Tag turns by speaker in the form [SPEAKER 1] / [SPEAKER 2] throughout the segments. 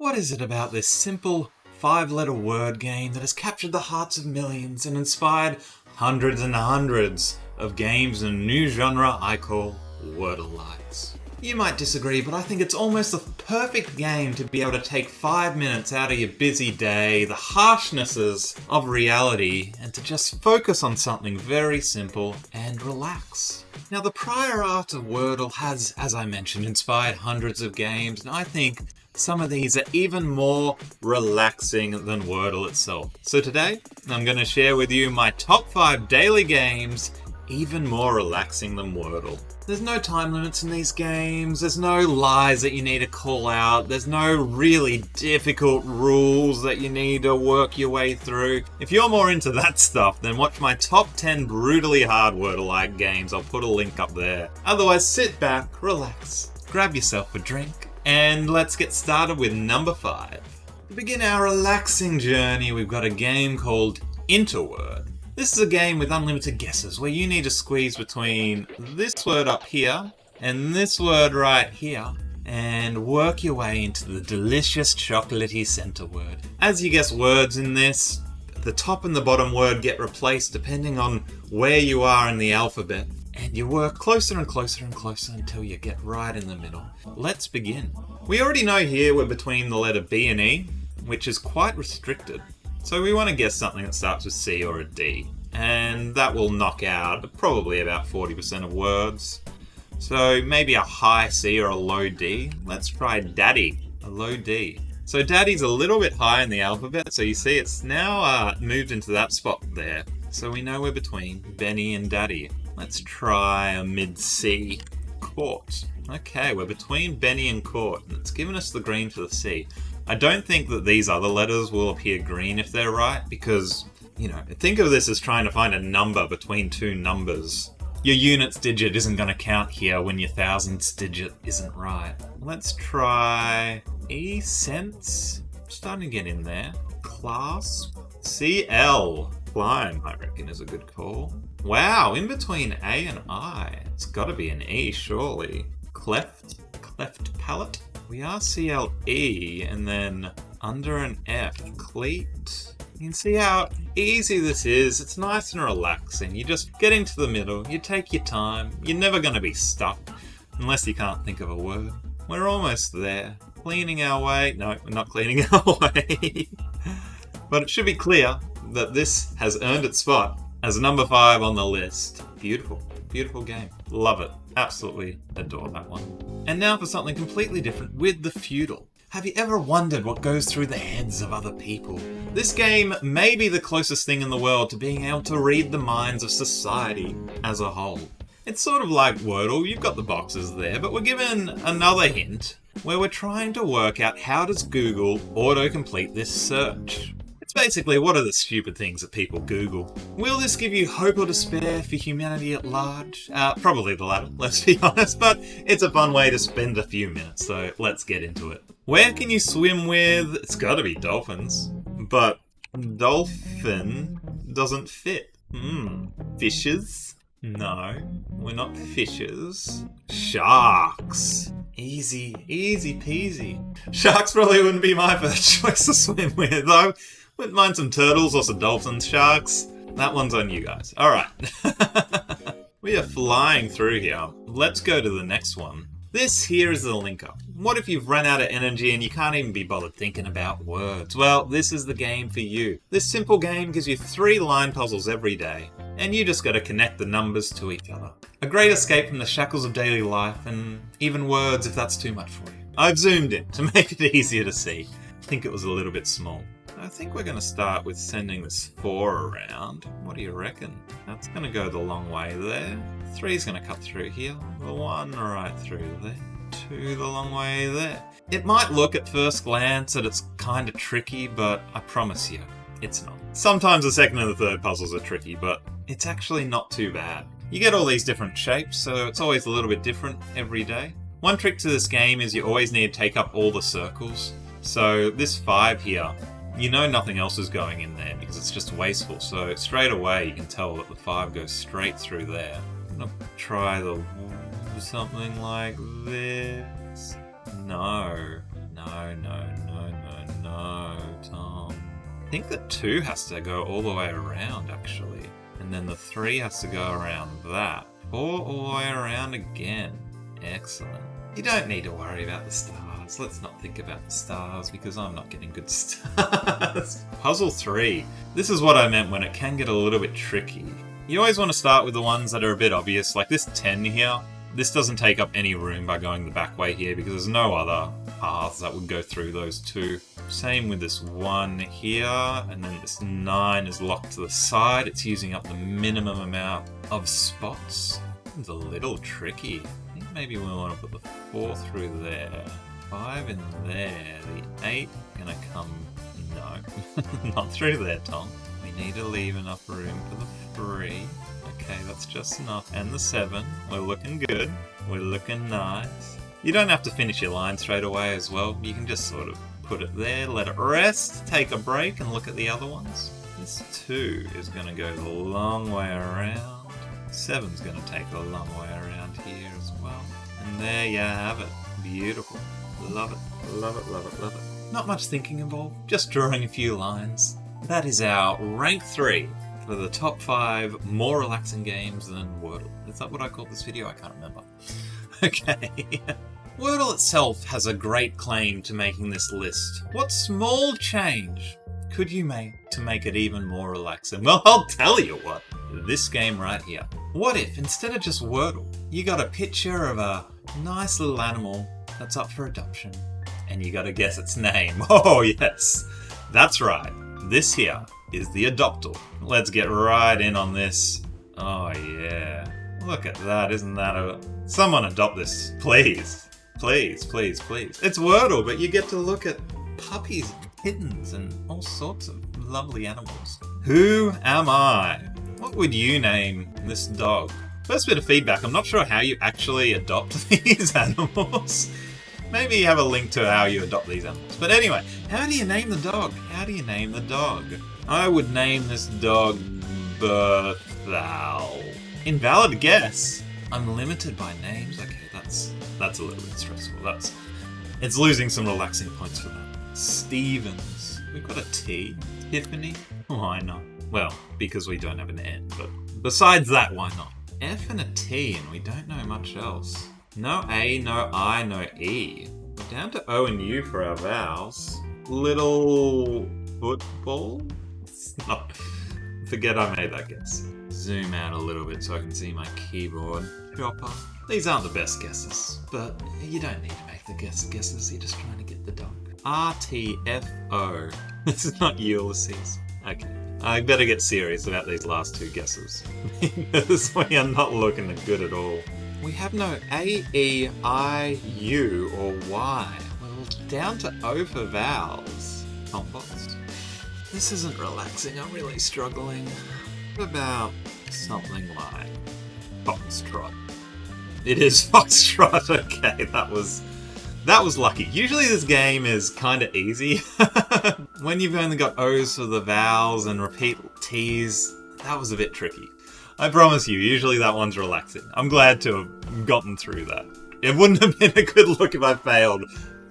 [SPEAKER 1] What is it about this simple 5-letter word game that has captured the hearts of millions and inspired hundreds and hundreds of games in a new genre I call Wordle-likes? You might disagree, but I think it's almost the perfect game to be able to take 5 minutes out of your busy day, the harshnesses of reality, and to just focus on something very simple and relax. Now, the prior art of Wordle has, as I mentioned, inspired hundreds of games, and I think some of these are even more relaxing than Wordle itself. So today, I'm going to share with you my top 5 daily games, even more relaxing than Wordle. There's no time limits in these games, there's no lies that you need to call out, there's no really difficult rules that you need to work your way through. If you're more into that stuff, then watch my top 10 brutally hard Wordle-like games. I'll put a link up there. Otherwise, sit back, relax, grab yourself a drink, and let's get started with number 5. To begin our relaxing journey, we've got a game called Interword. This is a game with unlimited guesses where you need to squeeze between this word up here and this word right here and work your way into the delicious chocolatey center word. As you guess words in this, the top and the bottom word get replaced depending on where you are in the alphabet, and you work closer and closer and closer until you get right in the middle. Let's begin. We already know here we're between the letter B and E, which is quite restricted. So we want to guess something that starts with C or a D, and that will knock out probably about 40% of words. So maybe a high C or a low D. Let's try Daddy, a low D. So Daddy's a little bit high in the alphabet, so you see it's now moved into that spot there. So we know we're between Benny and Daddy. Let's try a mid-C, Court. Okay, we're between Benny and Court, and it's given us the green for the C. I don't think that these other letters will appear green if they're right, because, think of this as trying to find a number between two numbers. Your units digit isn't going to count here when your thousandths digit isn't right. Let's try E-Sense. Starting to get in there. Clasp. CL. Climb, I reckon, is a good call. Wow, in between A and I. It's got to be an E, surely. Cleft palate. We are CLE, and then under an F, cleat. You can see how easy this is. It's nice and relaxing. You just get into the middle, you take your time. You're never going to be stuck, unless you can't think of a word. We're almost there. Cleaning our way. No, we're not cleaning our way. But it should be clear that this has earned its spot as number 5 on the list. Beautiful, beautiful game. Love it. Absolutely adore that one. And now for something completely different with the Feudle. Have you ever wondered what goes through the heads of other people? This game may be the closest thing in the world to being able to read the minds of society as a whole. It's sort of like Wordle, you've got the boxes there, but we're given another hint where we're trying to work out how does Google autocomplete this search. It's basically, what are the stupid things that people Google? Will this give you hope or despair for humanity at large? Probably the latter, let's be honest, but it's a fun way to spend a few minutes, so let's get into it. Where can you swim with? It's gotta be dolphins. But dolphin doesn't fit. Fishes? No, we're not fishes. Sharks. Easy peasy. Sharks probably wouldn't be my first choice to swim with, though. Wouldn't mind some turtles or some dolphins. Sharks, that one's on you guys. Alright. We are flying through here. Let's go to the next one. This here is the Linkr. What if you've run out of energy and you can't even be bothered thinking about words? Well, this is the game for you. This simple game gives you 3 line puzzles every day, and you just gotta connect the numbers to each other. A great escape from the shackles of daily life, and even words if that's too much for you. I've zoomed in to make it easier to see. I think it was a little bit small. I think we're going to start with sending this 4 around. What do you reckon? That's going to go the long way there. 3 is going to cut through here. The 1 right through there. 2 the long way there. It might look at first glance that it's kind of tricky, but I promise you, it's not. Sometimes the second and the third puzzles are tricky, but it's actually not too bad. You get all these different shapes, so it's always a little bit different every day. One trick to this game is you always need to take up all the circles. So this 5 here, you know nothing else is going in there because it's just wasteful. So straight away you can tell that the 5 goes straight through there. I'm going to try something like this. No. I think the 2 has to go all the way around, actually. And then the 3 has to go around that. 4 all the way around again. Excellent. You don't need to worry about the stars. Let's not think about the stars because I'm not getting good stars. Puzzle 3. This is what I meant when it can get a little bit tricky. You always want to start with the ones that are a bit obvious, like this 10 here. This doesn't take up any room by going the back way here because there's no other paths that would go through those 2. Same with this 1 here, and then this 9 is locked to the side. It's using up the minimum amount of spots. It's a little tricky. I think maybe we want to put the 4 through there. 5 in there. The 8 gonna come... no, not through there, Tom. We need to leave enough room for the 3. Okay, that's just enough. And the 7. We're looking good. We're looking nice. You don't have to finish your line straight away as well. You can just sort of put it there, let it rest, take a break, and look at the other ones. This 2 is going to go the long way around. 7's going to take a long way around here as well. And there you have it. Beautiful. Love it. Love it, love it, love it. Not much thinking involved, just drawing a few lines. That is our rank 3 for the top 5 more relaxing games than Wordle. Is that what I called this video? I can't remember. Okay. Wordle itself has a great claim to making this list. What small change could you make to make it even more relaxing? Well, I'll tell you what. This game right here. What if, instead of just Wordle, you got a picture of a nice little animal that's up for adoption, and you gotta guess its name? Oh, yes. That's right. This here is the Adoptle. Let's get right in on this. Oh, yeah. Look at that. Isn't that a... Someone adopt this, please. Please, please, please. It's Wordle, but you get to look at puppies and kittens and all sorts of lovely animals. Who am I? What would you name this dog? First bit of feedback, I'm not sure how you actually adopt these animals. Maybe you have a link to how you adopt these animals. But anyway, how do you name the dog? How do you name the dog? I would name this dog Berthal. Invalid guess. I'm limited by names. Okay, that's a little bit stressful. It's losing some relaxing points for that. Stevens. We've got a T. Tiffany. Why not? Well, because we don't have an N, but besides that, why not? F and a T, and we don't know much else. No A, no I, no E. We're down to O and U for our vowels. Little football? Not. Forget I made that guess. Zoom out a little bit so I can see my keyboard. Chopper. These aren't the best guesses, but you don't need to make the guesses. You're just trying to get the dog. RTFO. This is not Ulysses. Okay. I better get serious about these last 2 guesses. Because we are not looking good at all. We have no A, E, I, U, or Y. Well, down to O for vowels. Compost. This isn't relaxing. I'm really struggling. What about something like Foxtrot? It is Foxtrot. Okay, that was lucky. Usually this game is kind of easy. When you've only got O's for the vowels and repeat T's, that was a bit tricky. I promise you, usually that one's relaxing. I'm glad to have gotten through that. It wouldn't have been a good look if I failed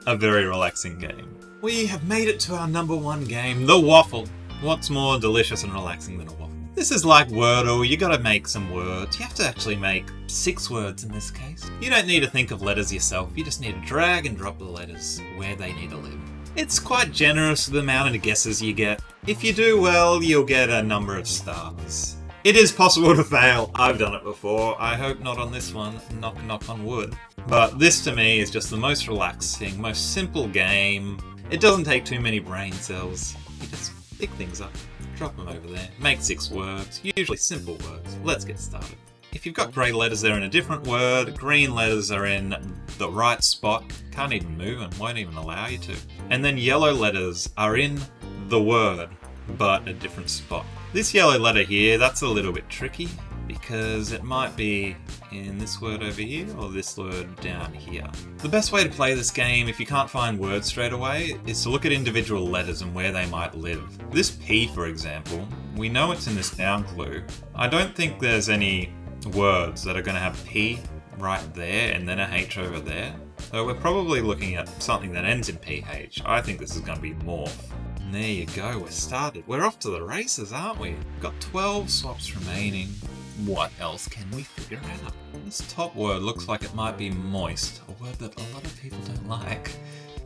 [SPEAKER 1] a very relaxing game. We have made it to our number 1 game, the Waffle. What's more delicious and relaxing than a waffle? This is like Wordle, you gotta make some words. You have to actually make 6 words in this case. You don't need to think of letters yourself, you just need to drag and drop the letters where they need to live. It's quite generous the amount of guesses you get. If you do well, you'll get a number of stars. It is possible to fail. I've done it before. I hope not on this one. Knock, knock on wood. But this to me is just the most relaxing, most simple game. It doesn't take too many brain cells. You just pick things up, drop them over there, make 6 words, usually simple words. Let's get started. If you've got grey letters, they're in a different word. Green letters are in the right spot. Can't even move and won't even allow you to. And then yellow letters are in the word, but a different spot. This yellow letter here, that's a little bit tricky because it might be in this word over here or this word down here. The best way to play this game, if you can't find words straight away, is to look at individual letters and where they might live. This P, for example, we know it's in this down clue. I don't think there's any words that are going to have P right there and then a H over there. So we're probably looking at something that ends in PH. I think this is going to be morph. there you go, we're started. We're off to the races, aren't we? We've got 12 swaps remaining. What else can we figure out? This top word looks like it might be moist, a word that a lot of people don't like.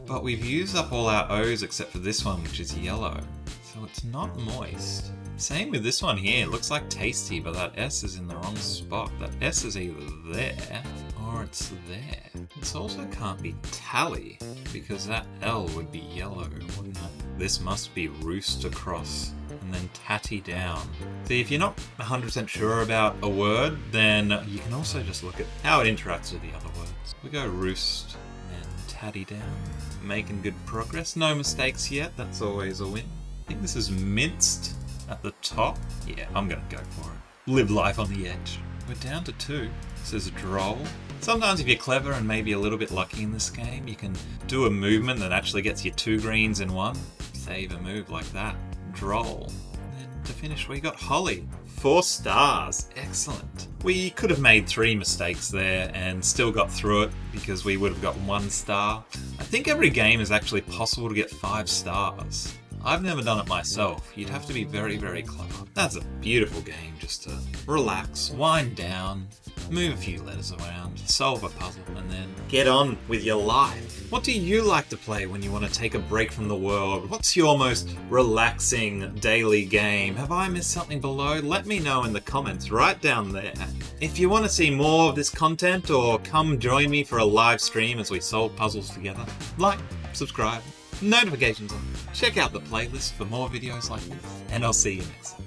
[SPEAKER 1] But we've used up all our O's except for this one, which is yellow. So it's not moist. Same with this one here, it looks like tasty, but that S is in the wrong spot. That S is either there, or it's there. This also can't be tally, because that L would be yellow, wouldn't it? This must be roost across, and then tatty down. See, if you're not 100% sure about a word, then you can also just look at how it interacts with the other words. We go roost, and then tatty down. Making good progress, no mistakes yet, that's always a win. I think this is minced at the top. Yeah, I'm gonna go for it. Live life on the edge. We're down to 2. This is droll. Sometimes if you're clever and maybe a little bit lucky in this game, you can do a movement that actually gets you 2 greens in one. Save a move like that. Droll. And then to finish, we got holly. 4 stars. Excellent. We could have made 3 mistakes there and still got through it because we would have got 1 star. I think every game is actually possible to get 5 stars. I've never done it myself. You'd have to be very, very clever. That's a beautiful game just to relax, wind down, move a few letters around, solve a puzzle, and then get on with your life. What do you like to play when you want to take a break from the world? What's your most relaxing daily game? Have I missed something below? Let me know in the comments right down there. If you want to see more of this content or come join me for a live stream as we solve puzzles together, like, subscribe, notifications on. Check out the playlist for more videos like this, and I'll see you next time.